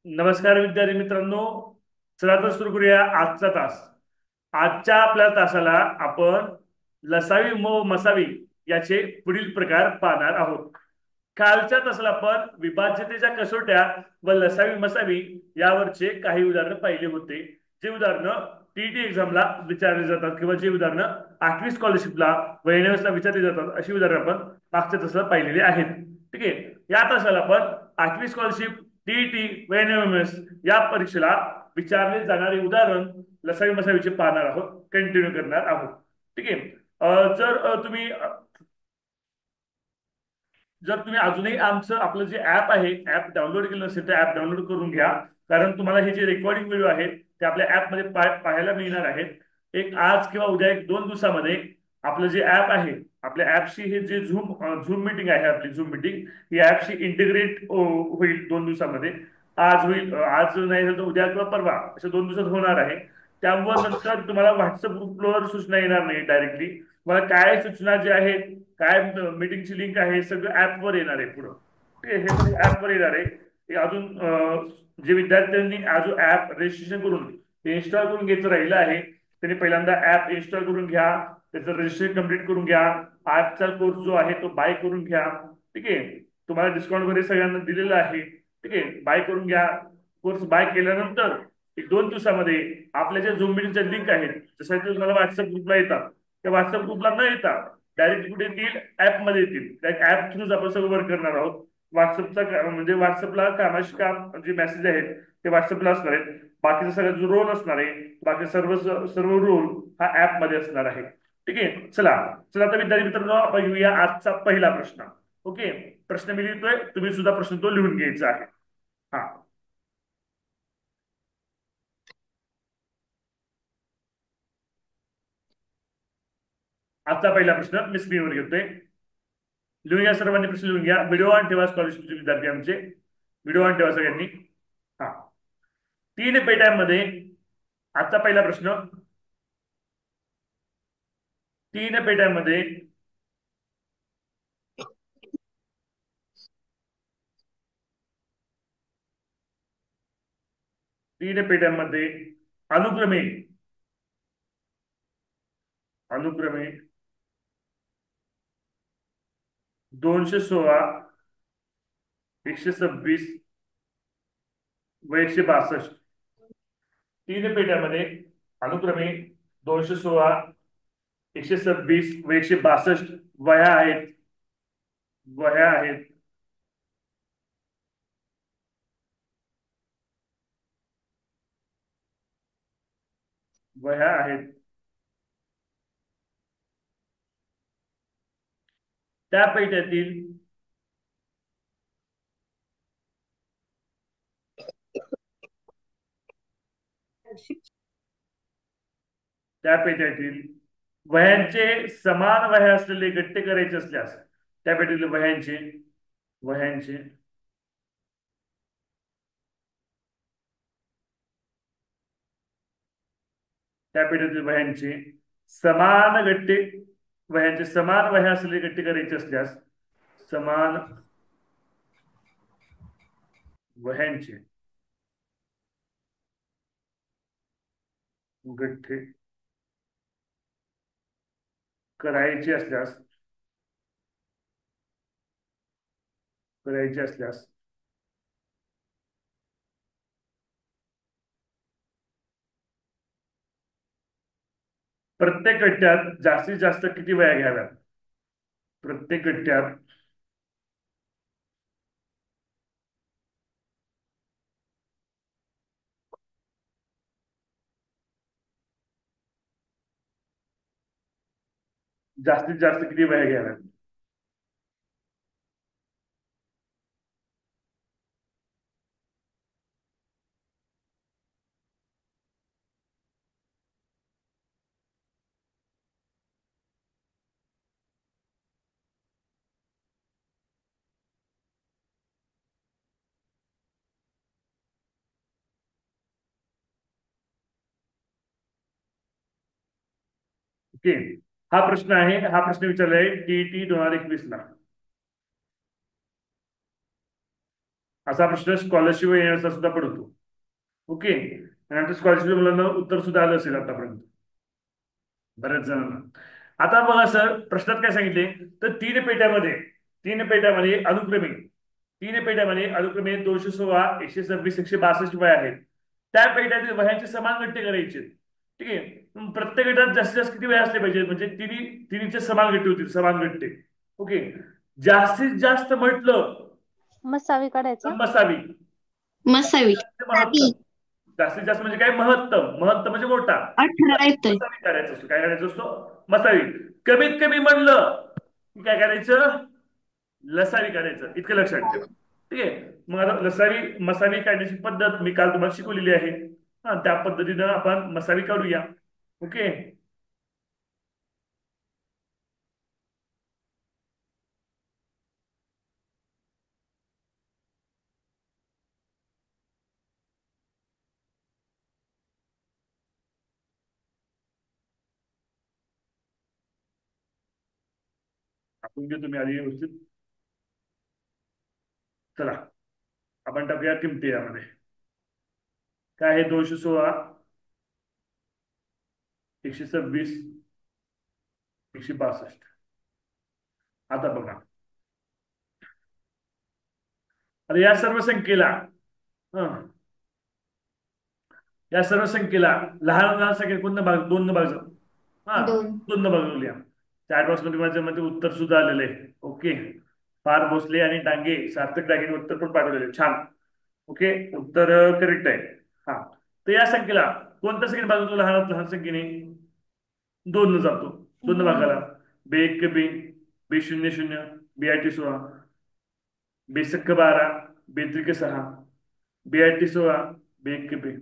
नमस्कार विद्यार्थी मित्रांनो. चला तर सुरू करूया आजचा तास. आजच्या आपल्या तासाला आपण लसावी व मसावी याचे पुढील प्रकार पाहणार आहोत. कालच्या तासाला आपण विभाज्यतेच्या कसोट्या व लसावी मसावी यावरचे काही उदाहरणं पाहिले होते. जे उदाहरणं टीटी एक्झामला विचारले जातात किंवा जे उदाहरणं 8वी स्कॉलरशिपला व NSला विचारली जातात अशी उदाहरणं आपण मागच्या तासाला पाहिलेली आहेत. ठीक आहे. या तासाला आपण 8वी स्कॉलरशिप, टीईटी व NMS या परीक्षेला विचारले जाणारे उदाहरण लसावी मसावीचे पाहणार आहोत, कंटिन्यू करणार आहोत. ठीक आहे. जर तुम्ही अजूनही आमचं आपलं जे ऍप आहे ऍप डाउनलोड केलं नसेल तर ऍप डाउनलोड करून घ्या. कारण तुम्हाला हे जे रेकॉर्डिंग व्हिडिओ आहेत ते आपल्या ऍपमध्ये पाहायला मिळणार आहेत. एक आज किंवा उद्या एक 2 दिवसामध्ये आपलं जे ऍप आहे आपल्या ऍपशी हे जे झूम झूम मिटिंग आहे आपली झूम मिटिंग ही ऍपशी इंटिग्रेट होईल 2 दिवसामध्ये. आज होईल, आज नाही झालं तर उद्या किंवा परवा अशा 2 दिवसात होणार आहे. त्यावर नंतर तुम्हाला व्हॉट्सअप ग्रुपवर सूचना येणार नाही डायरेक्टली. मला काय सूचना जे आहेत, काय मीटिंगची लिंक आहे सगळं ऍपवर येणार आहे पुढं. ठीक आहे. हे सगळं ऍपवर येणार आहे. हे अजून जे विद्यार्थ्यांनी अजून ऍप रजिस्ट्रेशन करून इन्स्टॉल करून घ्यायचं राहिलं आहे त्यांनी पहिल्यांदा ऍप इन्स्टॉल करून घ्या. त्याचं रजिस्ट्रेशन कम्प्लीट करून घ्या. ऍपचा कोर्स जो आहे तो बाय करून घ्या. ठीक आहे. तुम्हाला डिस्काउंट वगैरे सगळ्यांना दिलेलं आहे. ठीक आहे. बाय करून घ्या. कोर्स बाय केल्यानंतर एक 2 दिवसामध्ये आपल्या ज्या झूम मिटिंगच्या लिंक आहेत जसं की तुम्हाला व्हॉट्सअप ग्रुपला येतात त्या व्हॉट्सअप ग्रुपला न येता डायरेक्ट कुठे येतील, ऍपमध्ये येतील. त्या ऍप थ्रूच आपण सगळं वर्क करणार आहोत. म्हणजे व्हॉट्सअपला कामाशी काम जे मेसेज आहेत ते व्हॉट्सअपला असणार आहेत. बाकीचा सगळा जो रोल असणार आहे बाकी सर्व सर्व रोल हा ऍप मध्ये असणार आहे. ठीक आहे. चला चला तर विद्यार्थी मित्रांनो आपण घेऊया आजचा पहिला प्रश्न. ओके. प्रश्न मी लिहितोय, तुम्ही सुद्धा प्रश्न तो लिहून घ्यायचा आहे. हा. आजचा पहिला प्रश्न मी स्क्रीनवर घेतोय. लिहून घ्या, सर्वांनी प्रश्न लिहून घ्या. व्हिडिओ ऑन ठेवा स्कॉलरशिपचे विद्यार्थी आमचे. व्हिडिओ ऑन ठेवा सगळ्यांनी. हा. 3 पेट्यांमध्ये आजचा पहिला प्रश्न. 3 पेट्यांमध्ये 3 पेट्यांमध्ये अनुक्रमे अनुक्रमे 216, 126 व 162. 3 पेट्यांमध्ये अनुक्रमे 216, 126 व 162 वह्या आहेत. वह्या आहेत. वह्या आहेत. त्या पेट्यातील त्या पेट्यातील वह्यांचे समान वह्या असलेले गट्टे करायचे असल्यास त्या पेट्यातील वह्यांचे त्या पेट्यातील समान गट्टे वह्यांचे समान वह्या असलेले गट्टे करायचे असल्यास समान वह्यांचे गठ्ठे करायचे असल्यास करायचे असल्यास प्रत्येक गठ्ठ्यात जास्तीत जास्त किती वह्या घ्याव्यात. प्रत्येक गठ्ठ्यात जास्तीत जास्त किती वह्या घ्याव्यात. ओके. हा प्रश्न आहे. हा प्रश्न विचारलाय टीईटी 2021 ला. असा प्रश्न स्कॉलरशिप येण्याचा सुद्धा पडतो. ओके. आणि स्कॉलरशिप मुलांना उत्तर सुद्धा आलं असेल आतापर्यंत बऱ्याच जणांना. आता बघा सर, प्रश्नात काय सांगितले, तर तीन पेट्यामध्ये अनुक्रमे 216, 126, 162 वह्या आहेत. त्या पेट्यातील वह्यांचे समान गट्टे करायचे. ठीक आहे. प्रत्येक गटात जास्तीत जास्त किती वह्या असले पाहिजे, म्हणजे तिन्हीचे समान गट्टे होतील, समान गट्टे. ओके. जास्तीत जास्त म्हटलं मसावी तर काढायच्या. मसावी. मसावी. महत्तम. जास्तीत जास्त म्हणजे काय, महत्तम. महत्तम म्हणजे मोठा. 18 येतोय. मसावी करायचा असतो. काय करायचं असतो, मसावी. कमीत कमी म्हणलं की काय करायचं, लसावी काढायचं. इतकं लक्षात ठेवा. ठीक आहे. मग आता लसावी मसावी काढण्याची पद्धत मी काल तुम्हाला शिकवलेली आहे. हा, त्या पद्धतीनं आपण मसावी काढूया. ओके. आपण घेऊ तुम्ही आधी व्यवस्थित. चला, आपण टाकूया किमती यामध्ये. काय आहे, 216, 126, 162. आता बघा, आता या सर्व संख्येला हं, या सर्व संख्येला लहान लहान संख्येत कोणतं भाग, दोन भाग जातो. हा, दोन. दोन भागवल्या. चॅट बॉक्स मध्ये माझ्या मध्ये उत्तर सुद्धा आलेलं आहे. ओके. फार भोसले आणि डांगे, सार्थक डांगे उत्तर पण पाठवलेले, छान. ओके, उत्तर करेक्ट आहे. हा, तर या संख्येला कोणत्या संख्येने भाग जातो, लहानात लहान संख्येने दोन जातो. दोन भागाला बे एक बे, बे शून्य शून्य, बे 16, बेसक्क 12, बेत्रिक 6, बे 16, बे एक बे.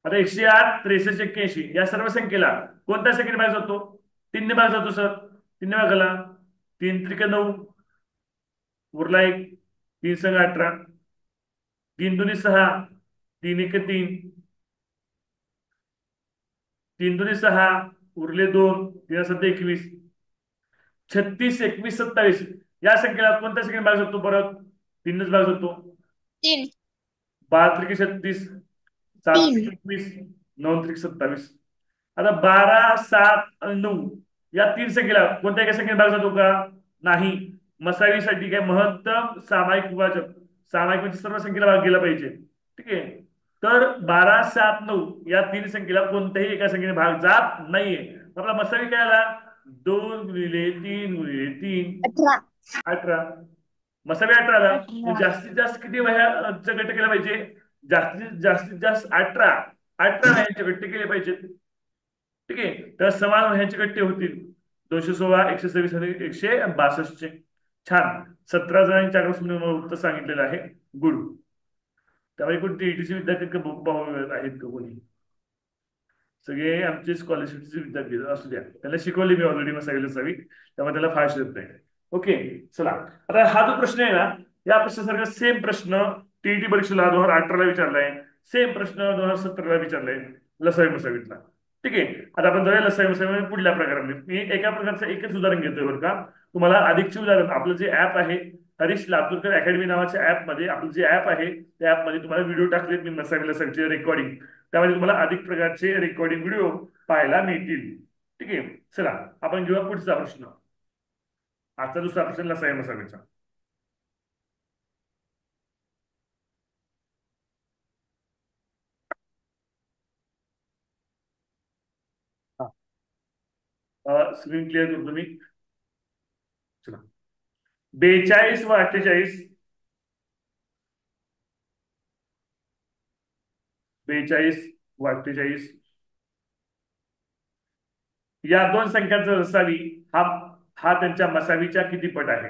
आता 108, 63, 81 या सर्व संख्येला कोणत्या संख्येने भाग जातो, तीनने भाग जातो सर. तीनने भागाला 3 त्रिक 9, उरला एक, 3 संग 18, 3 दूनी 6, 3 1 3, 3 दूनी 6, उरले 2, 3 7 21, 36, 21, 27 या संख्येला कोणत्या संख्येने भाग जातो, परत तीनच भाग जातो. 3. 12 त्रिक 36, 7 3. त्रिक 21, 9 त्रिक 27. आता 12, 7 आणि 9 या तीन संख्येला कोणत्या एका संख्येने भाग जातो का, नाही. मसावीसाठी काय, महत्तम सामायिक विभाजक, सामायिक म्हणजे सर्व संख्येला भाग गेला पाहिजे. ठीक आहे. तर 12, 7, 9 या तीन संख्येला कोणत्याही एका संख्येने भाग जात नाहीये. आपला मसावी काय आला, 2 × 3 × 3, 18. 18. मसावी 18 आला. 18. जास्तीत जास्त किती वह्या गट केला पाहिजे, जास्तीत जास्त 18 वह्यांचे गट्टे केले पाहिजेत. ठीक आहे. तर समान ह्यांचे गट्टे होतील 216, 126 आणि 162. छान. 17 जणांच्या आकडे उत्तर सांगितलेलं आहे. गुड. त्यामुळे कोणते ईटीसी विद्यार्थी आहेत का कोणी, सगळे आमचे स्कॉलरशिपचे विद्यार्थी असू द्या. त्याला शिकवले मी ऑलरेडी मसावी लसावी, त्यामुळे त्याला फास्ट येत नाही. ओके. चला, आता हा जो प्रश्न आहे ना, या प्रश्नासारखा सेम प्रश्न टीईटी परीक्षेला 2018 ला विचारलाय. सेम प्रश्न 2017 ला विचारलाय, लसावी मसावीतला. ठीक आहे. आता आपण जाऊया लसावी मसावी पुढल्या प्रकारामध्ये. मी एका प्रकारचं एकच उदाहरण घेतोय बरं का. तुम्हाला अधिकचे उदाहरण, आपलं जे ऍप आहे हरीश लातूरकर अकॅडमी नावाच्या ऍप मध्ये, आपलं जे ऍप आहे त्या ऍप मध्ये तुम्हाला व्हिडिओ टाकलेत मी मसावी लसावीचे रेकॉर्डिंग. त्यामध्ये तुम्हाला अधिक प्रकारचे रेकॉर्डिंग व्हिडिओ पाहायला मिळतील. ठीक आहे. चला, आपण घेऊया पुढचा प्रश्न. आजचा दुसरा प्रश्न लसावी मसावीचा. स्क्रीन क्लिअर करतो मी. चला, 42 व 48, 42 व 48 या दोन संख्यांचा लसावी हा हा त्यांच्या मसावीच्या किती पट आहे.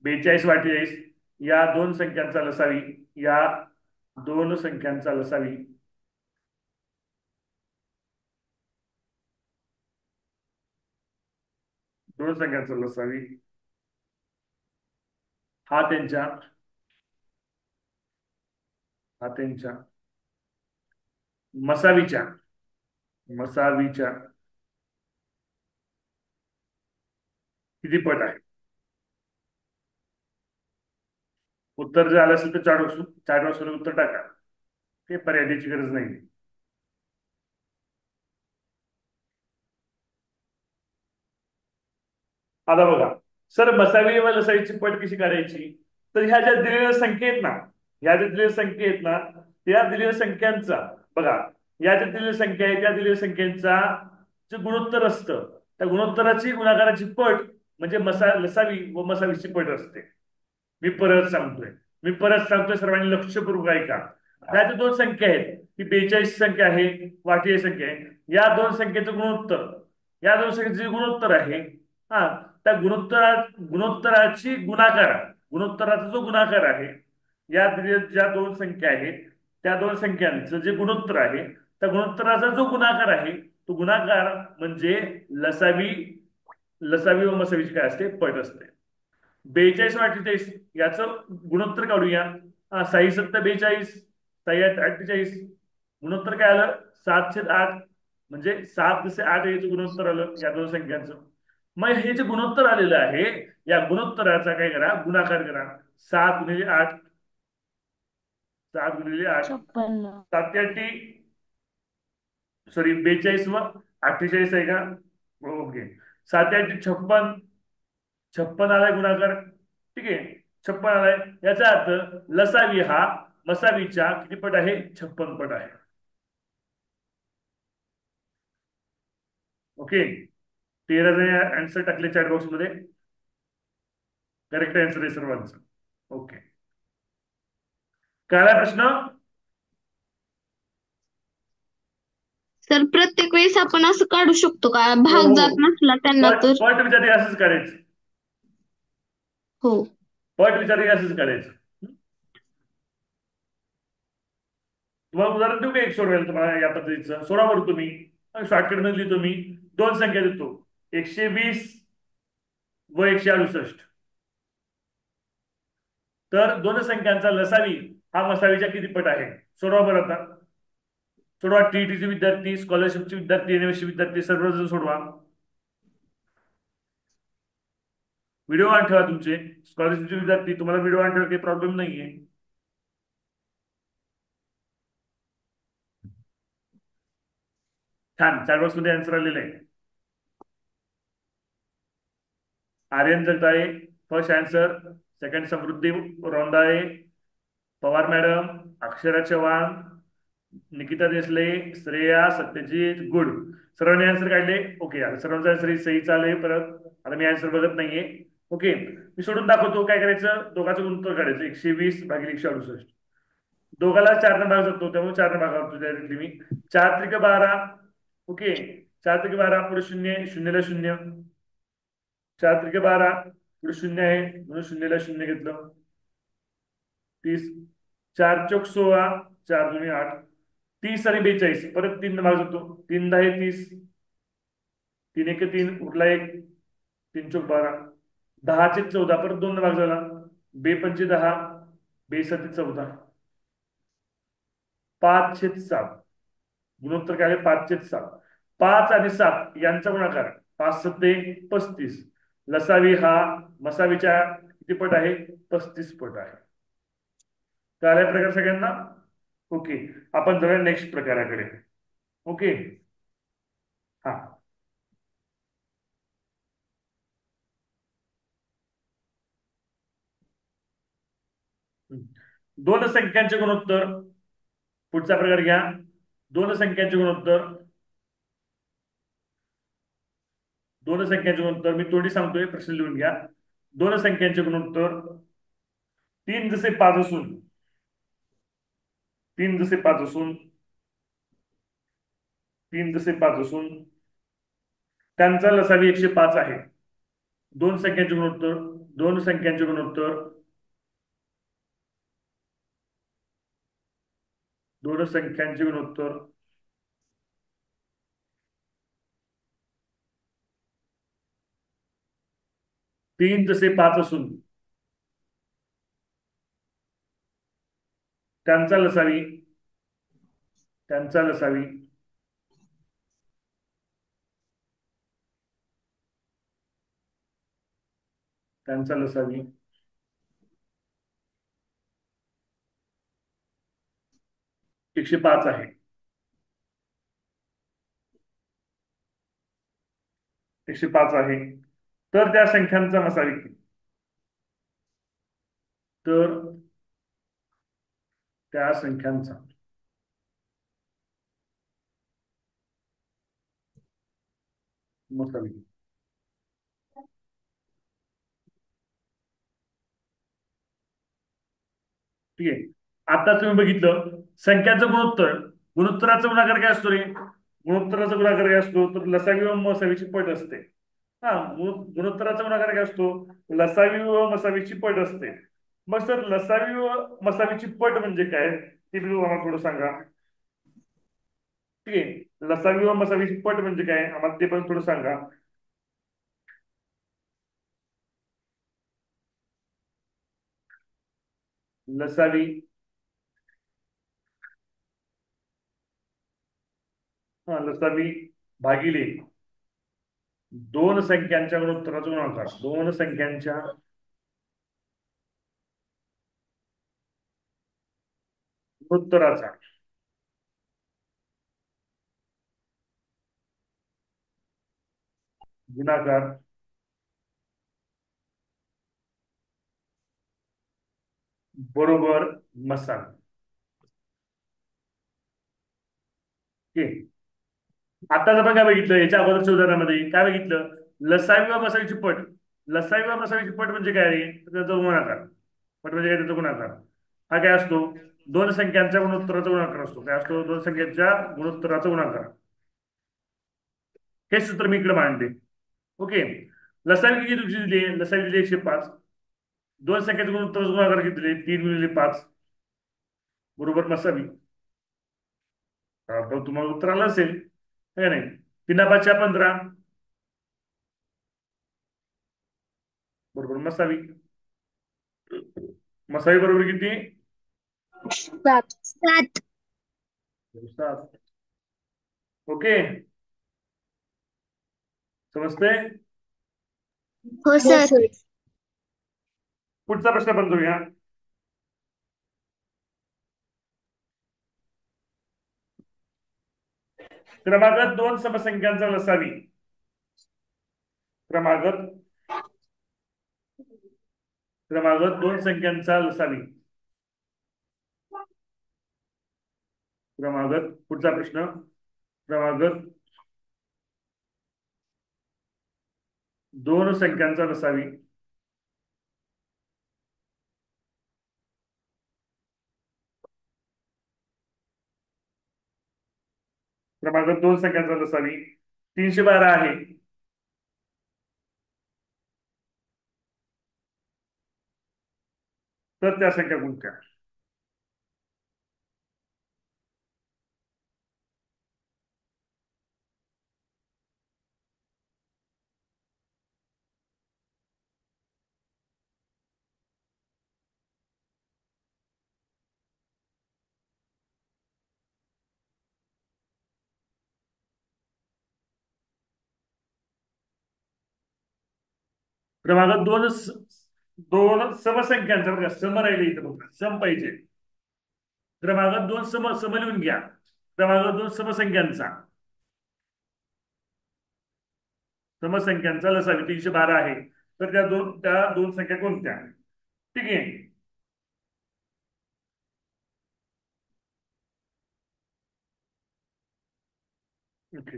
42 व 48 या दोन संख्यांचा लसावी, या दोन संख्यांचा लसावी दोन संख्यांचा लसावी हा त्यांच्या मसावीच्या मसावीच्या किती पट आहे. उत्तर जर आलं असेल तर चार बॉक्स मध्ये उत्तर टाका. ते पर्याय द्यायची गरज नाही. आता बघा, सर मसावी व लसावीची पट कशी करायची? तर ह्या ज्या दिलेल्या संख्या आहेत ना, ह्या ज्या दिलेल्या संख्या आहेत ना, त्या दिलेल्या संख्यांचा, बघा, या ज्या दिलेल्या संख्या आहेत त्या दिलेल्या संख्यांचा जे गुणोत्तर असतं, त्या गुणोत्तराची गुणाकाराची पट म्हणजे लसावी व मसावीची पट असते. मी परत सांगतोय मी परत सांगतोय, सर्वांनी लक्षपूर्वक ऐका. ह्या ज्या दोन संख्या आहेत, ही 42 संख्या आहे, वाटी संख्या आहे. या दोन संख्येचं गुणोत्तर, या दोन संख्येचे जे गुणोत्तर आहे, हा, त्या गुणोत्तराची गुणाकार, गुणोत्तराचा जो गुणाकार आहे, या ज्या दोन संख्या आहेत त्या दोन संख्यांचं जे गुणोत्तर आहे, त्या गुणोत्तराचा जो गुणाकार आहे, तो गुणाकार म्हणजे लसावी लसावी व मसावीची काय असते? पट असते. 42 व 48 याचं गुणोत्तर काढूया. हा, 6 7 42, 6 8 48, गुणोत्तर काय आलं? 7/8. म्हणजे 7 जसे 8 याचं गुणोत्तर आलं या दोन संख्यांचं. मग हे जे गुणोत्तर आलेलं आहे, या गुणोत्तराचा काय करा? गुणाकार करा. 7 × 8, 7 × 8, 56. 7 सॉरी, 42 व 48 आहे का? ओके. 7 8 56, 56 आलाय गुणाकार. ठीक आहे, 56 आलाय. याचा अर्थ लसावी हा मसावीच्या किती पट आहे? 56 पट आहे. ओके. 13 आन्सर टाकले चॅट बॉक्स मध्ये. करेक्ट आन्सर आहे सर्वांचं. ओके. काय प्रश्न? सर प्रत्येक वेळेस आपण असं काढू शकतो का, हो भाग हो, जात नसला त्यांना पट तर? पट विचारते असंच करायचं. हो. पट विचारते असंच करायचं. तुम्हाला उदाहरण देऊ का? एक सोडवायला तुम्हाला या पद्धतीचं सोडा बरं तुम्ही. शॉर्टकट मध्ये लिहितो मी. दोन संख्या देतो, 120 व 168. तर दोन संख्यांचा लसावी हा मसावीच्या किती पट आहे? सोडवा बरं आता. सोडवा. टीईटीचे विद्यार्थी, स्कॉलरशिपचे विद्यार्थी, एनएमएसचे विद्यार्थी, सर्वजण सोडवा. व्हिडिओ ऑन ठेवा तुमचे. स्कॉलरशिपचे विद्यार्थी, तुम्हाला व्हिडिओ ऑन ठेवा, काही प्रॉब्लेम नाहीये. छान, चॅट बॉक्स मध्ये आन्सर आलेला आहे. Aryan Jagdale first answer. Second Samruddhi Rondale, Pawar madam, Akshara Chavan, Nikita Desale, Shreya, Satyajit, good. सर्वांनी आन्सर काढले. ओके, आता सर्वांचा आन्सर सही चालू आहे. परत आता मी आन्सर बघत नाहीये. ओके, मी सोडून दाखवतो. काय करायचं? दोघांचं गुणोत्तर काढायचं. 120/168. दोघाला 4 भाग जातो, त्यामुळे 4 भाग करतो डायरेक्टली मी. 4 × 12. ओके, 4 × 12 पुढे शून्य, शून्यला शून्य. 4 × 12 पुढे शून्य आहे, म्हणून शून्यला शून्य घेतलं. 30. 4 × 4 = 16, 4 × 2 = 8. 30 आणि 42 परत 3 भाग जातो. 3 × 10 = 30, 3 × 1 = 3, उरला 1, 3 × 4 = 12. 10 चे 14 परत 2 भाग झाला. 2 × 5 = 10, 2 × 7 = 14, 5/7. गुणोत्तर काय आहे? 5/7. 5 आणि 7 यांचा गुणाकार, 5 × 7 = 35. लसावी हा मसावीच्या किती पट आहे? 35 पट आहे. कळालाय प्रकार सगळ्यांना? ओके, आपण जाऊया नेक्स्ट प्रकाराकडे. ओके. हा, दोन संख्यांचे गुणोत्तर. पुढचा प्रकार घ्या. दोन संख्यांचे गुणोत्तर. दोन संख्यांचे गुणोत्तर मी तोंडी सांगतोय, प्रश्न लिहून घ्या. दोन संख्यांचे गुणोत्तर. 3 जसे 5 असून, 3 जसे 5 असून, 3 जसे 5 असून त्यांचा लसावी 105 आहे. दोन संख्यांचे गुणोत्तर. दोन संख्यांचे गुणोत्तर. दोन संख्यांचे गुणोत्तर. 3 जसे 5 असून त्यांचा लसावी, त्यांचा लसावी त्यांचा लसावी 105 आहे. 105 आहे. तर त्या संख्यांचा मसावी किती? तर त्या संख्यांचा मसावी किती? ठीक आहे. आता तुम्ही बघितलं संख्याचं गुणोत्तर. गुणोत्तराचा गुणाकार काय असतो रे? गुणोत्तराचा गुणाकार काय असतो? तर लसावी व मसावीची पट असते. हा, गुणोत्तराचा गुणाकार काय असतो? लसावी व मसावीची पट असते. मग सर लसावी व मसावीची पट म्हणजे काय ते मी आम्हाला थोडं सांगा. ठीक आहे, लसावी व मसावीची पट म्हणजे काय आम्हाला ते पण थोडं सांगा. लसावी हा लसावी भागिले दोन संख्यांच्या गुणोत्तराचा गुणाकार. दोन संख्यांच्या गुणोत्तराचा गुणाकार बरोबर मसावी. ठीक. आता आपण काय बघितलं याच्या अगोदरच्या उदाहरणामध्ये काय बघितलं? लसावी व मसावीची पट. लसावी व मसावीची पट म्हणजे काय रे? तर त्याचा गुणाकार. पट म्हणजे काय? त्याचा गुणाकार. हा काय असतो? दोन संख्यांच्या गुणोत्तराचा गुणाकार असतो. काय असतो? दोन संख्यांच्या गुणोत्तराचा गुणाकार. हे सूत्र मी इकडे मांडले. ओके. लसावी किती तुझी दिली? लसावी दिली 105. दोन संख्याचे गुणोत्तराचा गुणाकार किती दिले? 3 × 5 बरोबर मसावी. तर तुम्हाला उत्तर आलं असेल है का नाही? 3×5 = 15 बरोबर मसावी. मसावी बरोबर किती? 7. 7. ओके. समजते? हो सर. पुढचा प्रश्न पण घेऊया. क्रमागत दोन समसंख्यांचा लसावी. क्रमागत क्रमागत दोन संख्यांचा लसावी. क्रमागत पुढचा प्रश्न. क्रमागत दोन संख्यांचा लसावी. क्रमागत दोन संख्यांचा लसावी 312 आहे. तर त्या संख्या कोणत्या? क्रमागत दोन समसंख्यांचा बघा, सम राहिले इथं बघा, सम पाहिजे. क्रमागत दोन सम लिहून घ्या. क्रमागत दोन समसंख्यांचा समसंख्यांचा लसावी 312 आहे. तर त्या दोन संख्या कोणत्या? ठीक आहे. ओके.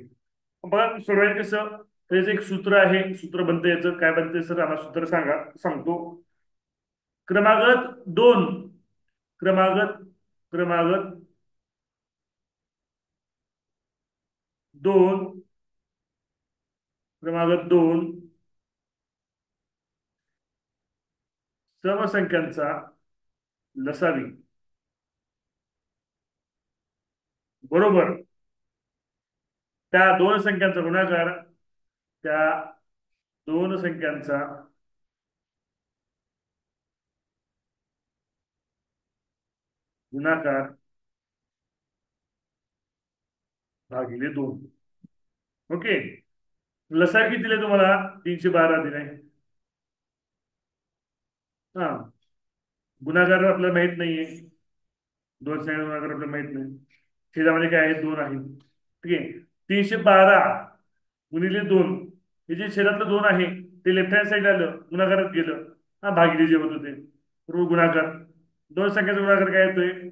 बघा सोडवायचं कसं? त्याचं एक सूत्र आहे. सूत्र बनतं याचं काय बनतं सर? आम्हाला सूत्र सांगा, सांगतो. क्रमागत दोन क्रमागत क्रमागत दोन क्रमागत दोन समसंख्यांचा लसावी बरोबर त्या दोन संख्यांचा गुणाकार. त्या दोन संख्यांचा गुणाकार भागिले 2. ओके. लसावी किती दिले तुम्हाला? 312 दिले. हा, गुणाकार आपल्याला माहित नाहीये. दोन संख्या गुणाकार आपल्याला माहित नाही. छेदामध्ये काय आहे 2 आहे. ठीक आहे. 312 गुणिले 2, हे जे छेदातलं 2 आहे ते लेफ्ट हँड साईड आलं, गुणाकारात गेलं. हा भागिले जे होत होते बरोबर गुणाकार. दोन संख्याचा गुणाकार काय येतोय?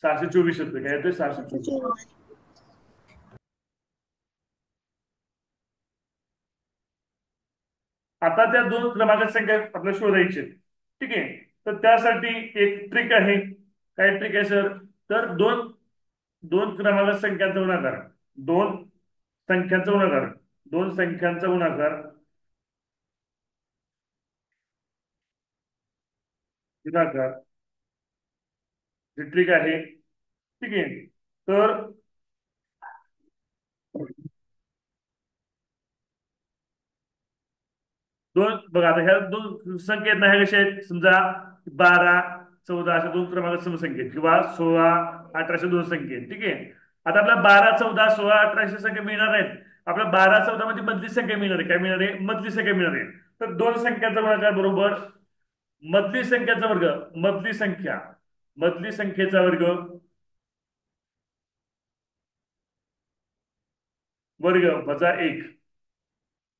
624 येतोय. काय येतोय? 624. आता त्या दोन क्रमांकाच्या संख्या आपल्याला शोधायची आहेत. ठीक आहे. तर त्यासाठी एक ट्रिक आहे. काय ट्रिक आहे सर? तर दोन दोन क्रमांकाच्या संख्यांचा गुणाकार, दोन संख्यांचा गुणाकार, दोन संख्यांचा गुणाकार गुणाकार ही ट्रिक आहे. ठीक आहे. तर दोन बघा, आता ह्या दोन संख्या आहेत ना, ह्या कशा आहेत? समजा 12 14 अशा दोन क्रमांक समसंख्या आहेत, किंवा 16 18 अशा दोन संख्या आहेत. ठीक आहे. आता आपल्या 12 14 16 18 अशा संख्या मिळणार आहेत. आपल्या 12 14 मध्ये मधली संख्या मिळणार आहे. काय मिळणार आहे? मधली संख्या मिळणार आहे. तर दोन संख्यांचा गुणाकार बरोबर मधली संख्याचा वर्ग, मधली संख्या, मधली संख्येचा वर्ग, वर्ग वजा 1.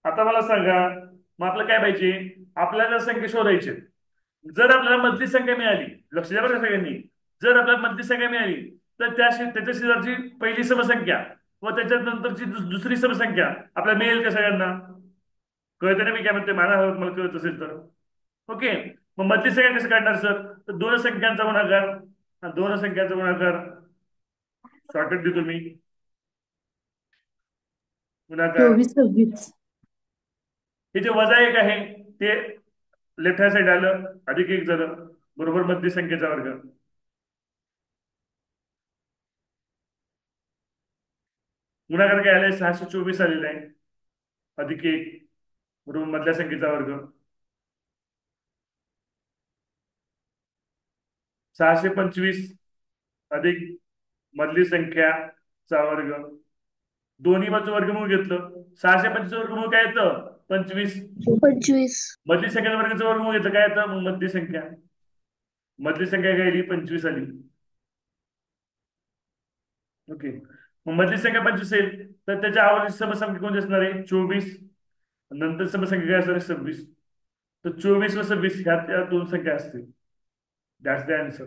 आता मला सांगा, मग आपलं काय पाहिजे? आपल्याला संख्या शोधायची. जर आपल्याला मधली संख्या मिळाली, लक्ष द्या बरं सगळ्यांनी, जर आपल्याला मधली संख्या मिळाली तर त्याच्या शेजारची पहिली समसंख्या व त्याच्या नंतरची दुसरी समसंख्या आपल्याला मिळेल का सगळ्यांना? कळतं ना मी काय म्हणते? मला मला कळत असेल तर ओके. मग मधली संख्या कसं काढणार सर? तर दोन संख्यांचा गुणाकार, दोन संख्यांचा गुणाकार शॉर्टकट देतो मी. गुणाकार 24 26. हे जे वजा 1 आहे ते लेफ्ट हँड साईड आलं, अधिक 1 झालं, बरोबर मधली संख्येचा वर्ग. गुणाकार काय आलाय? 624 आलेला आहे, अधिक 1 बरोबर मधल्या संख्येचा वर्ग. 625 अधिक मधली संख्याचा वर्ग. दोन्ही बाजू वर्गमूळ घेतलं. 625 वर्गमूळ काय येतं? 25. 25. मधली संख्याचा वर्गाचं वर्गमूळ घेतलं काय येतं? मग मधली संख्या, मधली संख्या काय आली? 25 आली. ओके. मग मधली संख्या 25 असेल तर त्याच्या आवडीची समसंख्या कोणती असणार आहे? 24. नंतर समसंख्या काय असणार आहे? 26. तर 24 व 26 ह्या त्या दोन संख्या असतील. That's the answer.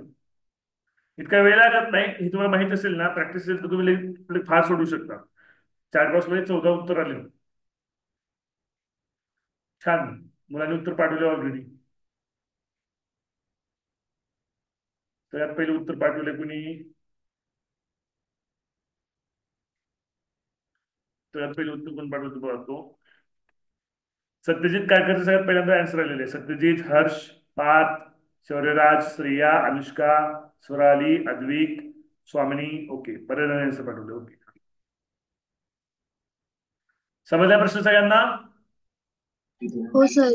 इतका वेळ लागत नाही. हे तुम्हाला माहित असेल ना, प्रॅक्टिस असेल तर तुम्ही फार सोडू शकता. चॅट बॉक्स मध्ये 14 उत्तर आले. छान. मुलांनी उत्तर पाठवले ऑलरेडी. सगळ्यात पहिले उत्तर पाठवले कुणी? सगळ्यात पहिले उत्तर कोण पाठवतो बघतो? सत्यजित कायकरचं सगळ्यात पहिल्यांदा आन्सर आलेले आहे. सत्यजित, हर्ष, पार्थ, शौर्यराज, श्रेया, अनुष्का, स्वराली, अद्विक, स्वामिनी. ओके, बरेच आन्सर पाठवले. ओके, समजला प्रश्न सगळ्यांना? हो सर.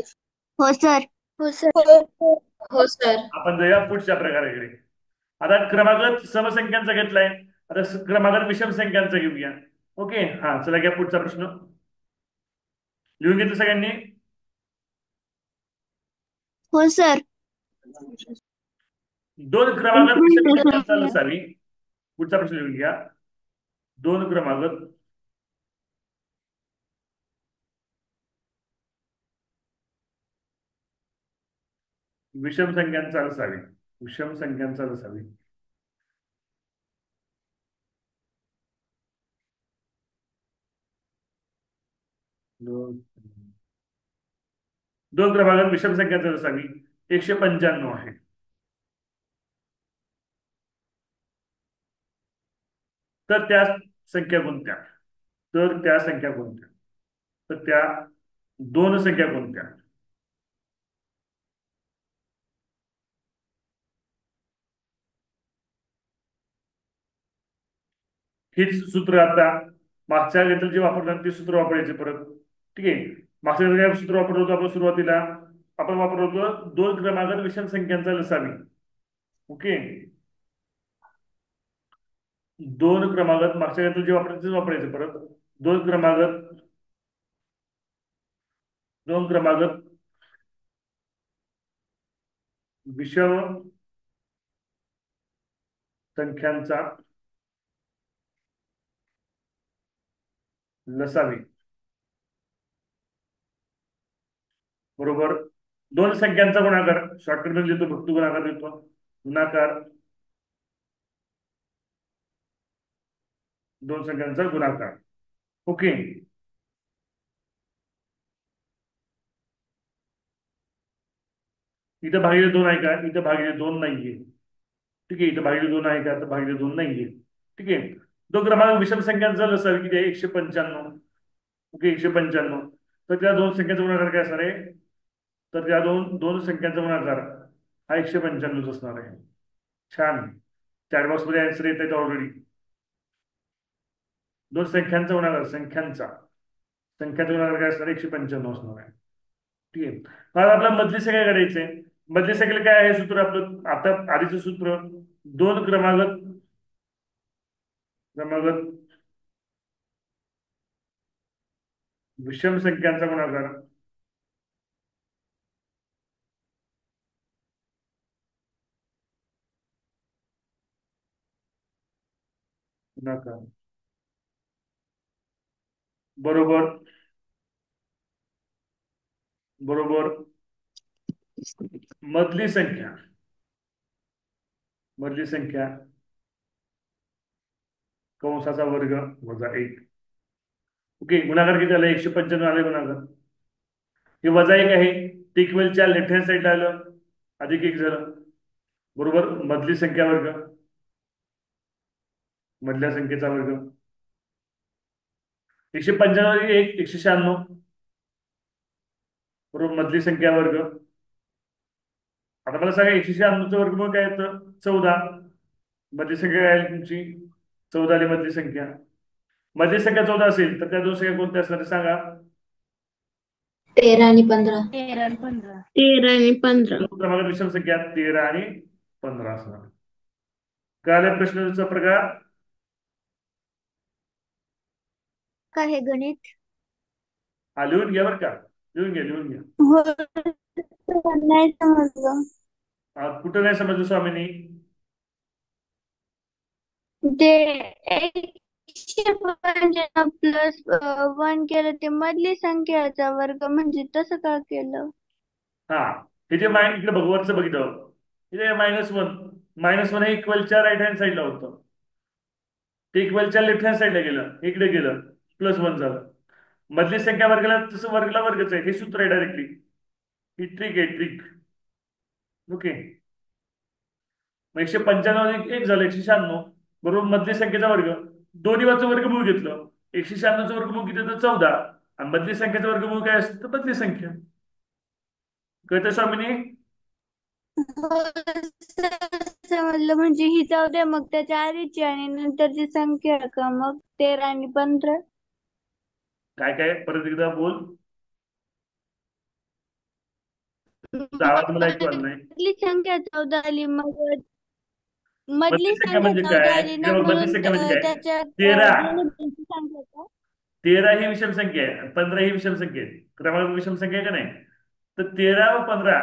हो सर. हो सर. हो सर. आपण जाऊया पुढच्या प्रकाराकडे. आता क्रमागत समसंख्यांचा घेतलाय, आता क्रमागत विषम संख्यांचा घेऊया. ओके, हा चला घ्या पुढचा प्रश्न. लिहून घेतलं सगळ्यांनी? हो सर. दोन क्रमागत विषम संख्यांचा नसावी. पुढचा प्रश्न लिहून घ्या. दोन क्रमागत विषम संख्यांचा नसावी. विषम संख्यांचा नसावी. दोन क्रमांकात विषम संख्यांचा नसावी. 195 आहे. तर त्या संख्या कोणत्या? तर त्या संख्या कोणत्या? तर त्या दोन संख्या कोणत्या? हेच सूत्र आता मागच्या घेतलं जे वापरलं ते सूत्र वापरायचे परत. ठीक आहे. मागच्या काय सूत्र वापरलं होतं आपण सुरुवातीला? आपण वापरलं होतं दोन क्रमांकात विषम संख्यांचा नसावी. ओके. दोन क्रमांकात मागच्या घेतलं जे वापरायचं तेच वापरायचं परत. दोन क्रमांकात विषम संख्यांचा लसावी बरोबर दोन संख्यांचा गुणाकार शॉर्टकट मध्ये देतो फक्त गुणाकार देतो गुणाकार दोन संख्यांचा गुणाकार ओके इथं भागिले दोन आहे का इथं भागिले दोन नाहीये ठीक आहे इथं भागिले दोन आहे का तर भागिले दोन नाहीये ठीक आहे तो क्रमांक विषम संख्यांचा लसावी किती आहे 195 ओके 195 तर त्या दोन संख्यांचा गुणाकार काय असणार आहे तर त्या दोन दोन संख्यांचा गुणाकार हा 195 असणार आहे छान चॅट बॉक्स मध्ये आन्सर येत आहे ऑलरेडी दोन संख्यांचा गुणाकार संख्यांचा गुणाकार काय असणार 195 असणार आहे ठीक आहे मग आपला मधली संख्या काढायचंय मधली संख्येला काय आहे सूत्र आपलं आता आधीचं सूत्र दोन क्रमागत क्रमागत विषम संख्यांचा गुणाकार गुणाकार बरोबर बरोबर मधली संख्या कंसाचा वर्ग वजा एक ओके गुणाकार किती आला 195 आले गुणाकार हे वजा एक आहे ते इक्वलच्या लेफ्ट हँड साईडला आलं अधिक एक झालं बरोबर मधली संख्या वर्ग मधल्या संख्येचा वर्ग 195 एक 196 बरोबर मधली संख्या वर्ग आता मला सांगा 196 वर्गमूळ काय येतं 14 मधली संख्या काय आहे तुमची 14 आली मधली संख्या मधली संख्या 14 असेल तर त्या दोन संख्या कोणत्या असणार ते सांगा 13 आणि 15 13 आणि 15 क्रमांक विषम संख्या 13 आणि 15 असणार कळाले प्रश्नाचा प्रकार काय हे गणित हा लिहून घ्या बरं का लिहून घ्या हो नाही समजलं कुठं नाही समजलं स्वामीनी ते 195 प्लस 1 केलं ते मधली संख्याचा वर्ग म्हणजे तसं का केलं हा हे जे इकडे भगवतचं बघितलं इथे -1 हे इक्वलच्या राईट हँड साईडला होतं ते इक्वलच्या लेफ्ट हँड साईडला गेलं इकडे गेलं +1 झालं मधली संख्या वर्गाला तसं वर्गला वर्गच आहे हे सूत्र आहे डायरेक्टली ही ट्रिक आहे ट्रिक ओके 195 एक झालं 196 बरोबर मधली संख्येचा वर्ग दोन्ही बाजूचं वर्गमूळ घेतलं 196 वर्गमूळ किती तर 14 आणि मधली संख्येचा वर्गमूळ काय असतं तर मधली संख्या कळतं स्वामिनी समजलं म्हणजे ही 14 मग त्याच्या आधीची आणि नंतरची संख्या का मग 13 आणि 15 काय काय परत एकदा बोल तुझा आवाज मला ऐकू आला नाही मधली संख्या 14 आली मग मधली मधली संख्या संख्या म्हणजे 14 काय आली ना मधली म्हणून संख्या म्हणजे काय त्याच्यात 13 दोन्ही संख्या का 13 ही विषम संख्या आहे आणि 15 ही विषम संख्या आहे क्रमांक विषम संख्या आहे का नाही तर 13 व 15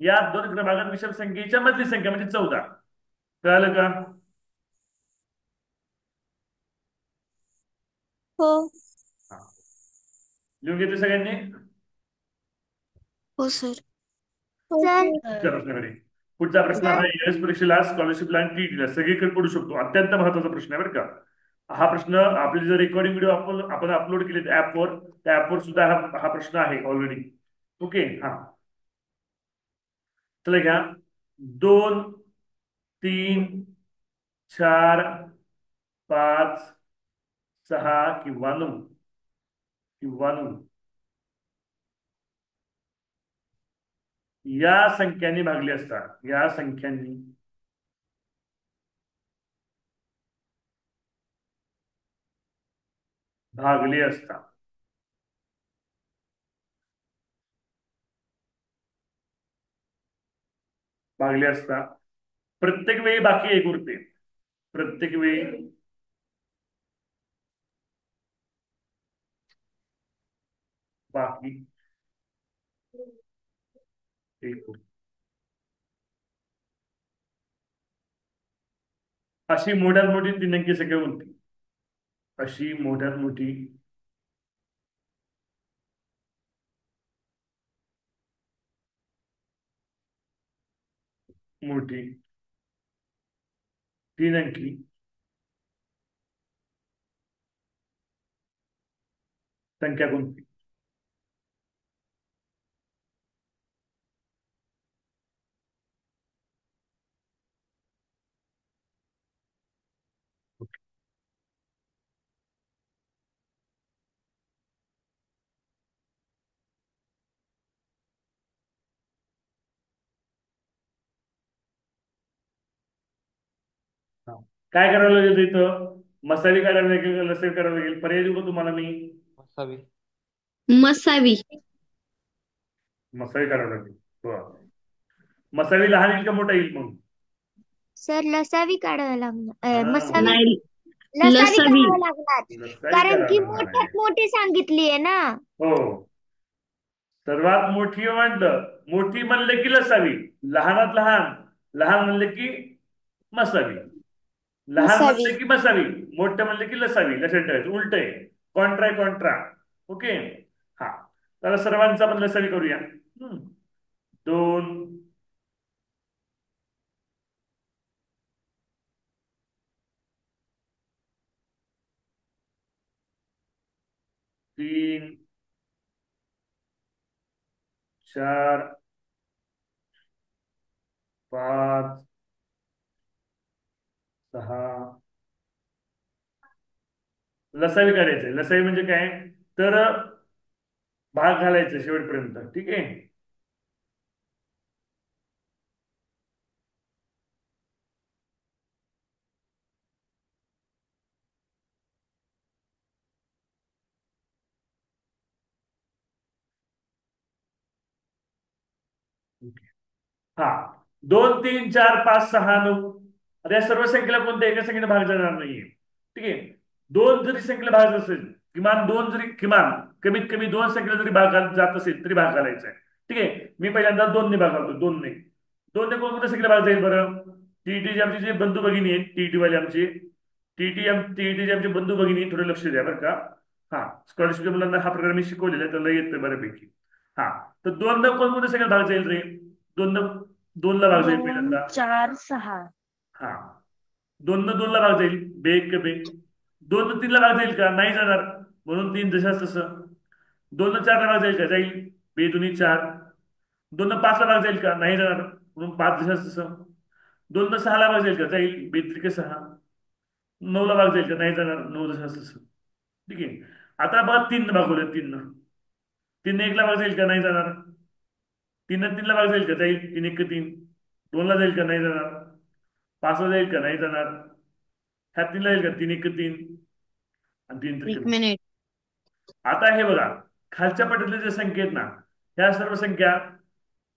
या दोन क्रमांक विषम संख्येच्या मधली संख्या म्हणजे 14 कळालं का हो हा. लिहून घेतले सगळ्यांनी हो सर पुढच्या प्रश्नाकडे पुढचा प्रश्न हा एस परीक्षेला स्कॉलरशिपला आणि टीईटीला सगळीकडे पडू शकतो अत्यंत महत्वाचा प्रश्न आहे बरं का हा प्रश्न आपले जर रेकॉर्डिंग व्हिडिओ आपण अपलोड केले ऍपवर त्या ऍपवर सुद्धा हा प्रश्न आहे ऑलरेडी ओके हा चला घ्या 2 3 4 5 6 किंवा 9 या संख्यांनी भागली असतात या संख्यांनी भागले असता प्रत्येक वेळी बाकी एक उरते प्रत्येक वेळी बाकी एक उरते अशी मोठ्यात मोठी तीन अंकी संख्या कोणती? अशी मोठ्यात मोठी मोठी तीन अंकी संख्या कोणती? हा. काय करावं लागेल इथं? मसाली काढावी लागेल का लसण करावं लागेल? पर्याय देऊ का तुम्हाला मी? मसावी. मसावी. मसाली काढावं लागेल. बरं. मसावी लहान येईल का मोठा येईल मग? सर लसावी काढावं लागणार हा, मसावी लसावी लसावी करावं लागणार लसावी कारण की काढावं लागणार आहे. मोठ्यात मोठी सांगितली आहे ना. हो. सर्वात मोठी म्हणलं, मोठी म्हणले की लसावी, लहानात लहान, लहान म्हणले की मसावी, लहान मसावी. म्हणले की मसावी, मोठं म्हणले की लसावी. लक्षात ठेवायचं, उलट आहे. कॉन्ट्रा आहे, कॉन्ट्रा. ओके. हा. तर सर्वांचा आपण लसावी करूया. 2 3 4 5 6. लसावी काढायचंय. लसावी म्हणजे काय? तर भाग घालायचं शेवटपर्यंत. ठीक आहे. हा. 2 3 4 5 6 9. आता या सर्व संख्येला कोणत्या एका संख्येने भाग जाणार नाहीये. ठीक आहे. दोन जरी संख्येला भाग असेल, किमान दोन जरी, किमान कमीत कमी दोन संख्येला जरी भाग जात असेल तरी भाग घालायचा आहे. ठीक आहे. मी पहिल्यांदा 2 ने भाग घालतो. 2 ने. 2 ने कोणत्या संख्येला भाग जाईल बरं? टीईटी आमची जे बंधू भगिनी आहेत, टीईटी वाले आमचे, टीईटी आमचे बंधू भगिनी, थोडं लक्ष द्या बरं का. हा. स्कॉलरशिपच्या मुलांना हा प्रकार मी शिकवलेला आहे, त्याला येतोय बऱ्यापैकी. हा. तर 2 न कोणत्या संख्येला भाग जाईल रे? 2 ला भाग जाईल 2 पहिल्यांदा. 4 6. हा. 2 ला भाग जाईल. बेक बे. 2 3 भाग जाईल का? नाही जाणार. म्हणून 3 जशाच तसं. 2 4 भाग जाईल का? जाईल. बे 2 4. 2 5 भाग जाईल का? नाही जाणार. म्हणून 5 जशाच तसं. 2 6 भाग जाईल का? जाईल. बे 6. 9 भाग जाईल का? नाही जाणार. 9 जशाच तसं. ठीक आहे. आता बघा 3 भागवलं. 3 1 भाग जाईल का? नाही जाणार. 3 भाग जाईल का? जाईल. 3 1 3. 2 जाईल का? नाही जाणार. 5 जाईल का? नाही जाणार. ह्या 3 जाईल का? 3 1 3. आणि 3 एक मिनिट. आता हे बघा, खालच्या पट्टीतल्या ज्या संख्या आहेत ना, ह्या सर्व संख्या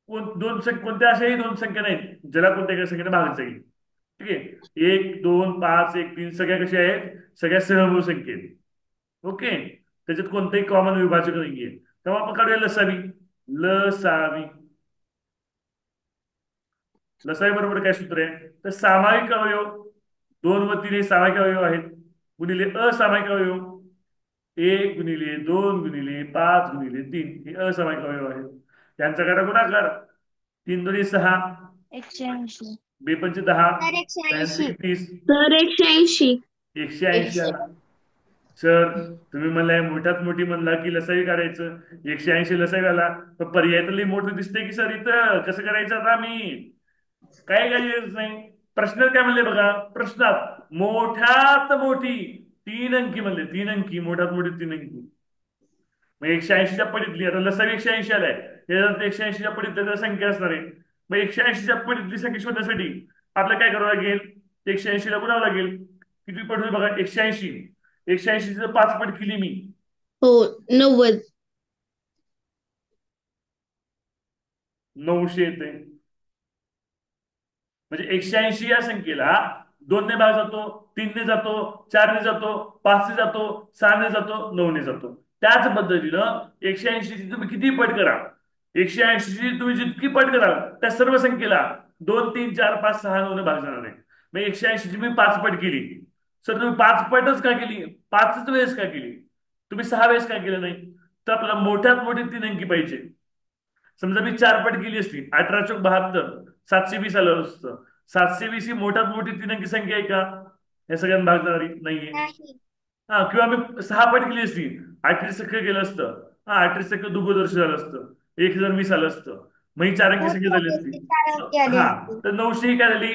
कोणत्या अशाही दोन संख्या नाहीत ज्याला कोणत्या एका संख्येने भाग जाईल. ठीक आहे. 1 2 5 1 3 सगळ्या कशा आहेत? सगळ्या सहमूळ संख्या आहेत. ओके. त्याच्यात कोणताही कॉमन विभाजक नाहीये. तेव्हा आपण काढूया लसावी. लसावी. लसावी बरोबर काय सूत्र आहे? तर सामायिक अवयव 2 व 3 हे सामायिक अवयव आहेत, गुणिले असामायिक अवयव 1 गुणिले 2 गुणिले 5 गुणिले 3 हे असामायिक अवयव आहेत. त्यांचा काढा गुणाकार. 3 2 6. 180. बेपंचे 10. तर 180. 30. तर 180. 180 आला. सर तुम्ही म्हणलाय मोठ्यात मोठी म्हणला की लसावी काढायचं. 180 लसावी आला. पण पर्याय तर लई मोठं दिसतंय की सर इथं. कसं करायचं आता आम्ही? काय गरज नाही. प्रश्न काय म्हणले बघा, प्रश्नात मोठ्यात मोठी 3 अंकी म्हणले. 3 अंकी, मोठ्यात मोठी 3 अंकी. मग 180च्या पडीतली, आता लसावी 180 आलाय, त्याच्यात 180च्या पडीतल्या संख्या असणार आहे. मग 180च्या पडीतली संख्या शोधण्यासाठी आपल्याला काय करावं लागेल? 180 ला गुणावं लागेल. किती पट होईल बघा? 180. 180 5 पट केली मी. हो 90. 900 येते. म्हणजे 180 या संख्येला 2 ने भाग जातो, 3 ने जातो, 4 ने जातो, 5 ने जातो, 6 ने जातो, 9 ने जातो. त्याच पद्धतीनं 180 ची तुम्ही किती पट करा, 180 ची तुम्ही जितकी पट कराल त्या सर्व संख्येला 2 3 4 5 6 9 ने भाग जाणार आहे. मग 180ची मी 5 पट केली. सर तुम्ही 5 पटच का केली, 5च वेळेस का केली, तुम्ही 6 वेळेस का केलं नाही? तर आपल्याला मोठ्यात मोठी 3 अंकी पाहिजे. समजा मी 4 पट केली असती, 18×72 720 आलं असतं. 720 ही मोठ्यात मोठी 3 अंकी संख्या आहे का या सगळ्यांना भागणारी? नाहीये. नाही. हा, किंवा मी 6 पट केली असती, 38 केलं असतं. हा, 38 दुग्गदर्श झालं असतं, 1020 आलं असतं. मग ही 4 अंकी संख्या झाली असती. 4 अंकी आले हा, असते. तर 900 ही काय झाली,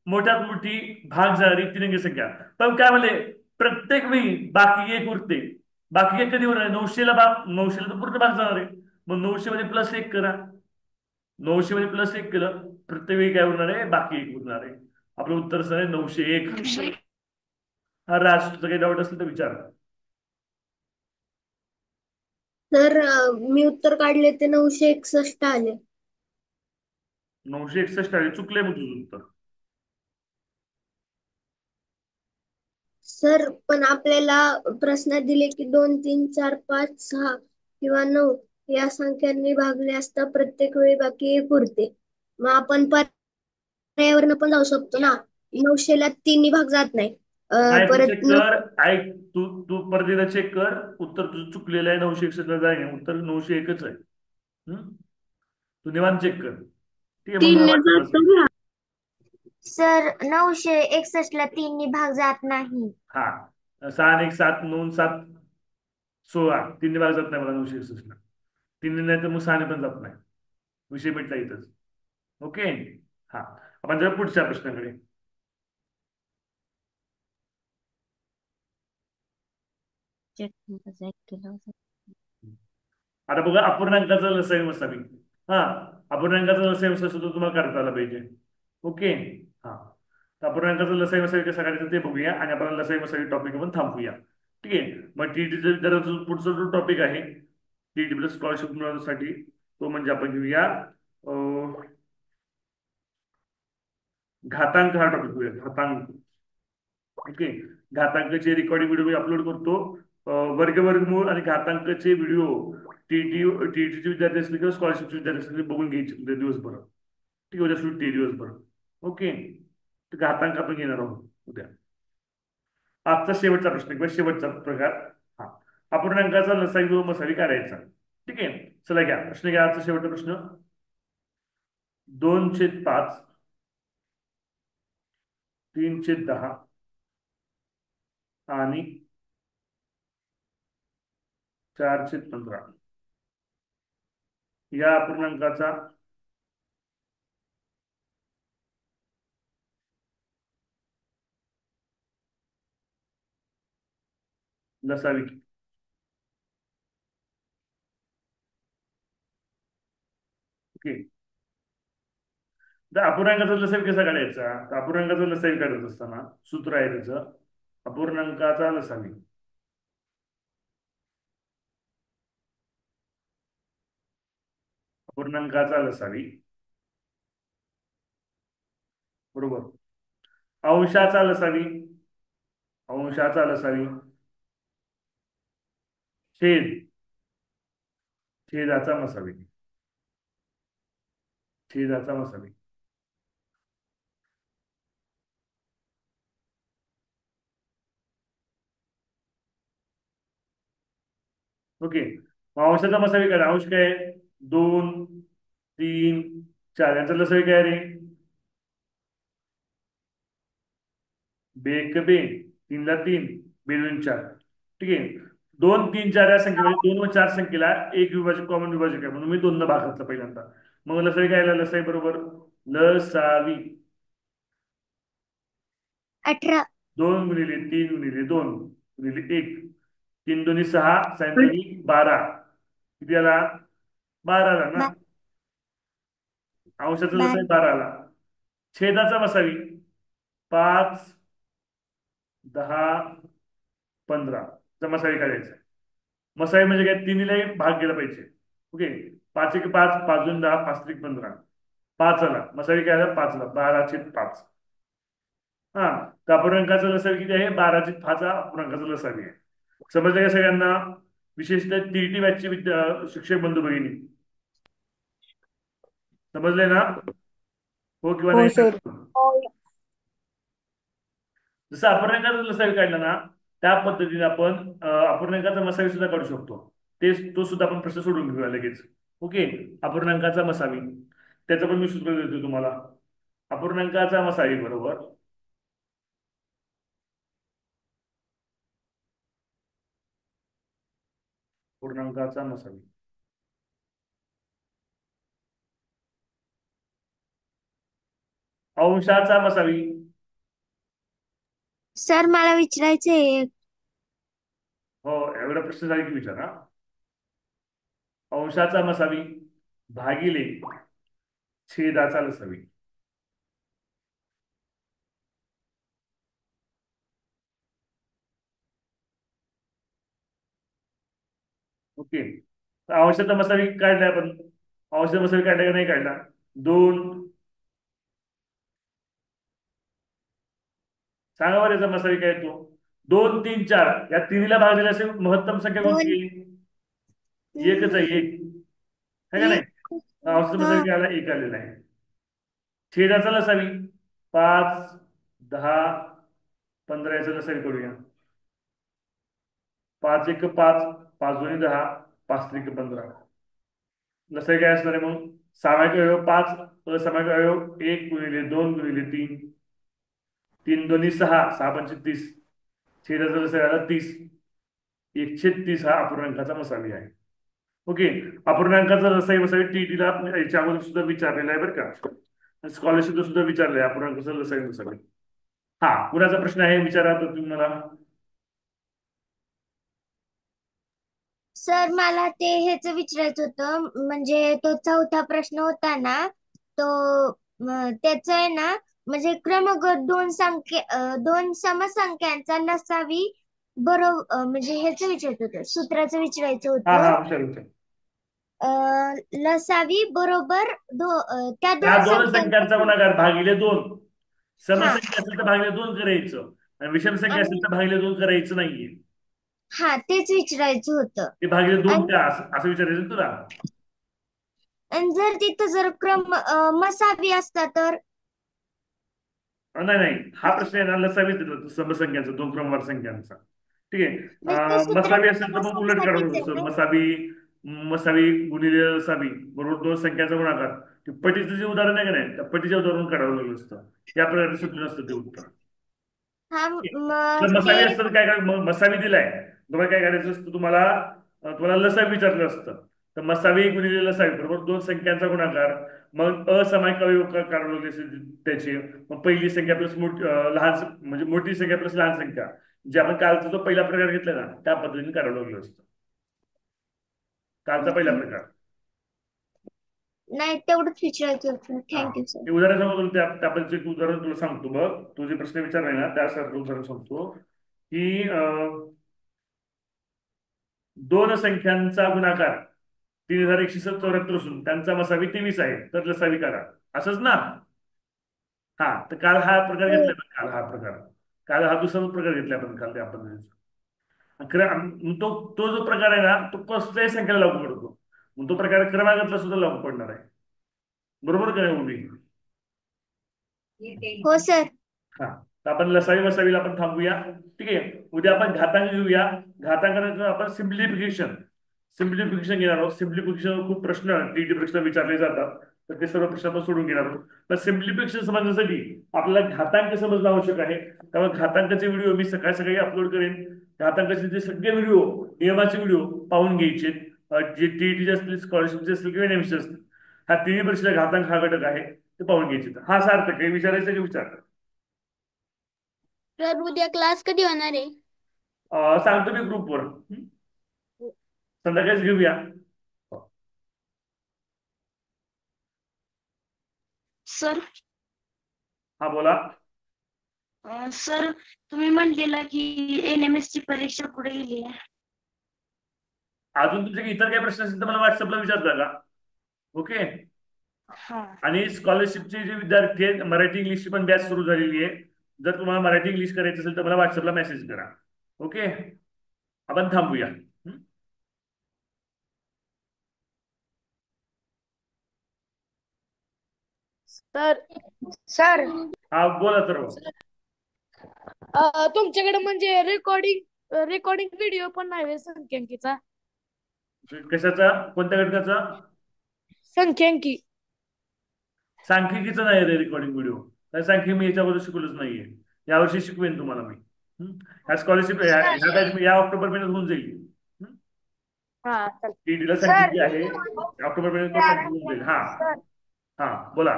मोठ्यात मोठी भाग जाणारी 3 अंकी संख्या. पण काय म्हणले, प्रत्येक वेळी बाकी एक उरते. बाकी एक कधी उरणार? 900ला तर पूर्ण भाग जाणार आहे. मग 900 मध्ये +1 करा. 900 मध्ये +1 केलं, प्रत्येक वेळी काय उरणार आहे, बाकी एक उरणार आहे. आपलं उत्तर सर आहे 901. हा राज, तुझं काही डाऊट असेल तर विचार. तर मी उत्तर काढले ते 961 आले. 961 आले, चुकलंय मग तुझं उत्तर. सर पण आपल्याला प्रश्नात दिले की 2, 3, 4, 5, 6 किंवा 9 या संख्यांनी भागले असता प्रत्येक वेळी बाकी एक उरते. मग आपण पर्यायावरनं पण जाऊ शकतो ना. 900ला 3 भाग जात नाही. नाही, तू चेक परत कर, ऐक, तू तू परत एकदा चेक कर, उत्तर तुझं चुकलेलं आहे. 961 जाय नाही, उत्तर 901च आहे. हम्म? तू निवांत चेक कर. ठीक आहे, मग मला 3 वाटलं जातो नसेल. ना. सर 961ला 3 भाग जात नाही. हा, 6 आणि 1 7, 9 7 16, 3 भाग जात नाही मला 961ला. 3 नाही तर मग 6 पण जात नाही. विषय मिटला इथंच. ओके. हा, आपण जरा पुढच्या प्रश्नाकडे. आता बघा, अपूर्णांकाचा लसावी मसावी. हा, अपूर्णांकाचा लसावी मसावी सुद्धा तुम्हाला करता आला पाहिजे. ओके. हा, तर अपूर्णांकाचा लसावी मसावी कसं करायचं ते बघूया, आणि आपण लसावी मसावी टॉपिक पण थांबूया. ठीक आहे. मग टीटीचा जरा जो पुढचा जो टॉपिक आहे टीटी प्लस स्कॉलरशिप मिळवण्यासाठी, तो म्हणजे आपण घेऊया घातांक. हा टॉपिक घेऊया, घातांक. ओके. घातांकाचे रेकॉर्डिंग व्हिडिओ मी अपलोड करतो. वर्गमूळ आणि घातांकाचे व्हिडिओ टीटीचे विद्यार्थी असले किंवा स्कॉलरशिपचे विद्यार्थी असले बघून घ्यायचे उद्या दिवसभर. ठीक आहे, उद्या सुट्टी दिवसभर. ओके. तर घातांक आपण घेणार आहोत उद्या. आजचा शेवटचा प्रश्न किंवा शेवटचा प्रकार. हा, अपूर्णांकाचा लसावी व मसावी काढायचा. ठीक आहे, चला घ्या प्रश्न, घ्या आजचा शेवटचा प्रश्न. 2/5, 3/10 आणि 4/15 या अपूर्णांकाचा लसावी. ओके. तर अपूर्णांकाचा लसावी कसा काढायचा? तर अपूर्णांकाचा लसावी काढत असताना सूत्र आहे त्याचं, अपूर्णांकाचा लसावी. अपूर्णांकाचा लसावी बरोबर अंशाचा लसावी. अंशाचा लसावी छेद छेदाचा मसावी. छेदाचा मसावी. ओके. अंशाचा मसावी काय? अंश काय? 2 3 4 यांचा लसावी काय रे? बेक बे, 3ला 3, बे 2 4. ठीक आहे. 2 3 4 या संख्येमध्ये 2 व 4 संख्येला एक विभाजक कॉमन विभाजक आहे, म्हणून मी 2 न भाग घातला पहिल्यांदा. मग लसावी काय आला? लसावी बरोबर लसावी 18. 2 गुणिले 3 गुणिले 2 गुणिले 1, 3 2 6, 7 2 12. किती आला? 12 आला ना. बा- अंशाचा लसावी बारा. 12 आला. छेदाचा मसावी 5 10 15 चा मसावी काढायचा. मसावी म्हणजे काय? तिन्हीलाही भाग गेला पाहिजे. ओके. 5 1 5, 5 2 10, 5 3 15. 5 आला मसावी, काय आला? 5 ला 12/5. हा, तर अपूर्णांकाचा लसावी किती आहे? 12/5 हा अपूर्णांकाचा लसावी आहे. समजलं का सगळ्यांना? विशेषतः टीईटी बॅचचे शिक्षक बंधू भगिनी समजले ना? हो किंवा हो नाही सर. सांगा. जसं अपूर्णांकाचा लसावी काढला ना, त्या पद्धतीने आपण अपूर्णांकाचा मसावी सुद्धा काढू शकतो. तो सुद्धा आपण प्रश्न सोडून घेऊया लगेच. ओके. अपूर्णांकाचा मसावी, त्याचं पण मी सूत्र देतो तुम्हाला. अपूर्णांकाचा मसावी बरोबर पूर्णांकाचा मसावी अंशाचा मसावी. सर मला विचारायचंय. हो, एवढा प्रश्न झाले की विचारा. अंशाचा मसावी भागिले छेदाचा लसावी. ओके. अंशाचा मसावी काढलाय आपण. अंशाचा मसावी काढला का नाही काढला? दोन. सांगा बरं याचा मसावी काय येतो? 2, 3, 4 या तिन्हीला भाग दिला असेल, महत्तम संख्या कोणती दोन. येईल? एकच आहे, एक. है का नाही? एक. औषध हा. मसावी काय आला? एक आलेला आहे. छेदाचा लसावी 5, 10, 15 याचा लसावी करूया. 5 1 5, 5 2 10, 5 3 15. लसावी काय असणार आहे मग? सामायिक अवयव 5, असामायिक अवयव 1 गुणिले 2 गुणिले 3, 3 2 6, 6 5 30. छेदाचा लसावी आला 30. 130 हा अपूर्णांकाचा मसावी आहे. ओके. अपूर्णांकाचा रसाई मसावी टीटीला याच्या अगोदर सुद्धा विचारलेला आहे बरं का. स्कॉलरशिपला सुद्धा विचारलंय अपूर्णांकाचा रसाई मसावी. हा, कुणाचा प्रश्न आहे विचारा तर तुम्ही मला. सर मला ते ह्याच विचारायचं होतं, म्हणजे तो चौथा प्रश्न होता ना, तो त्याच आहे ना, म्हणजे क्रमगत दोन समसंख्यांचा लसावी बरोबर, म्हणजे ह्याच विचारायचं होतं, सूत्राचं विचारायचं हा होतं. हा, विचार विचार. लसावी बरोबर त्या त्या दोन दोन संख्यांचा संख्यांचा. गुणाकार भागिले 2. हा. समसंख्या असेल तर भागिले 2 करायचं, आणि विषम संख्या असेल आणि तर भागिले 2 करायचं नाहीये. हा, तेच विचारायचं होतं. ते भागिले 2 आणि का असं विचारायचं ना तुला. आणि जर तिथं जर मसावी असता तर. नाही नाही, हा प्रश्न आहे ना लसावीच दिला समसंख्यांचा, 2 क्रमवार संख्यांचा. ठीक आहे. म्हणजे सूत्र मसावी असेल तर मग उलट मसावीसाठीच काढावं आहे लागतं. ना. मसावी मसावी गुणिले लसावी बरोबर 2 संख्यांचा गुणाकार. ते पटीचं जे उदाहरण आहे का नाही, त्या पटीच्या उदाहरण काढावं लागलं असतं. या प्रकारचं सूत्र नसतं ते उत्तर. हा. तर मग ते. मसावी असतं तर काय काय मसावी दिलाय, तुम्हाला काय करायचं असतं? तुम्हाला लसावी विचारलं असतं. तर मसावी गुणिले लसावी बरोबर 2 संख्यांचा गुणाकार. मग असमायिक अवयव काढावं लागले असते त्याचे. मग पहिली संख्या प्लस लहान म्हणजे मोठी संख्या प्लस लहान संख्या, जे आपण कालचा जो पहिला प्रकार घेतला ना त्या पद्धतीने काढावं लागलं असतं. कालचा पहिला प्रकार. नाही, तेवढंच विचारायचं होतं. हा, थँक्यू सर. ते उदाहरण सांगतो तुला, त्या पद्धतीचे उदाहरण तुला सांगतो बघ. तू जे प्रश्न विचारलाय ना त्यासारखं उदाहरण सांगतो की दोन संख्यांचा गुणाकार 3174 असून त्यांचा मसावी 23 आहे, तर लसावी काढा. असंच ना? हा, तर काल हा प्रकार हो. घेतला आपण. काल हा दुसरा प्रकार घेतला आपण काल त्या पद्धतीचा. तो तो जो प्रकार आहे ना तो कसल्याही संख्येला लागू पडतो. मग तो प्रकार क्रमांकातला सुद्धा लागू पडणार आहे. बरोबर का नाही मुली? हो सर. हा, तर आपण लसावी वसावीला आपण थांबूया. ठीक आहे. उद्या आपण घातांक घेऊया. घातांकानंतर आपण सिम्प्लिफिकेशन घेणार आहोत. सिम्प्लिफिकेशन खूप प्रश्न टीटी प्रश्न विचारले जातात, तर ते सर्व प्रश्न आपण सोडून घेणार आहोत. पण सिम्प्लिफिकेशन समजण्यासाठी आपल्याला घातांक समजणं आवश्यक आहे. त्यामुळे घातांकाचे व्हिडिओ मी सकाळी सकाळी अपलोड करेन. घातांकाचे जे सगळे व्हिडिओ, नियमाचे व्हिडिओ पाहून घ्यायचे. जे टीईटीचे असतील, स्कॉलरशिपचे असतील किंवा एनएमसी असतील, हा तिन्ही परीक्षेला घातांक हा घटक आहे, ते पाहून घ्यायचे. हा सार्थक आहे, विचारायचं की विचार. सर उद्या क्लास कधी होणार आहे? सांगतो मी ग्रुपवर. संध्याकाळीच घेऊया. सर. हा, बोला. सर, तुम्ही म्हणलेला की एनएमएस ची परीक्षा पुढे गेली आहे. अजून तुमचे इतर काही प्रश्न असतील तर मला व्हॉट्सअपला विचारता का? ओके. हा. आणि स्कॉलरशिपचे जे विद्यार्थी आहेत, मराठी इंग्लिशची पण बॅच सुरू झालेली आहे. जर तुम्हाला मराठी इंग्लिश करायचं असेल तर मला व्हॉट्सअपला मेसेज करा. ओके. आपण थांबूया. सर. सर. हा, बोला तर. तुमच्याकडे म्हणजे रेकॉर्डिंग व्हिडिओ पण नाही होय संख्यांकीचा? कशाचा, कोणत्या घटकाचा? संख्यांकी. सांख्यिकीचं नाही रे रेकॉर्डिंग व्हिडिओ. काय सांख्यिकी मी याच्याबद्दल शिकलोच नाहीये. यावर्षी शिकवेन तुम्हाला मी. ह्या स्कॉलरशिप ह्या बॅच या ऑक्टोबर महिन्यात होऊन जाईल. हा चालेल. टीईटीला सर सांख्यिकी आहे, ऑक्टोबर महिन्यात सांख्यिकी होऊन जाईल. हा सर हा बोला.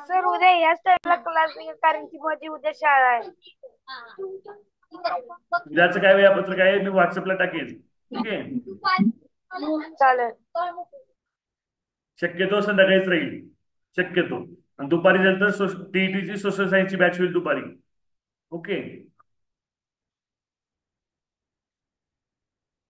सर उद्या याच टाइमला क्लास घेईल कारण की माझी उद्या शाळा आहे. उद्याचं काय वेळापत्रक आहे मी व्हॉट्सअपला टाकेन. ठीक आहे. चालेल. शक्यतो संध्याकाळीच राहील, शक्यतो. आणि दुपारी नंतर टीईटीची सोशल सायन्सची बॅच होईल दुपारी. ओके.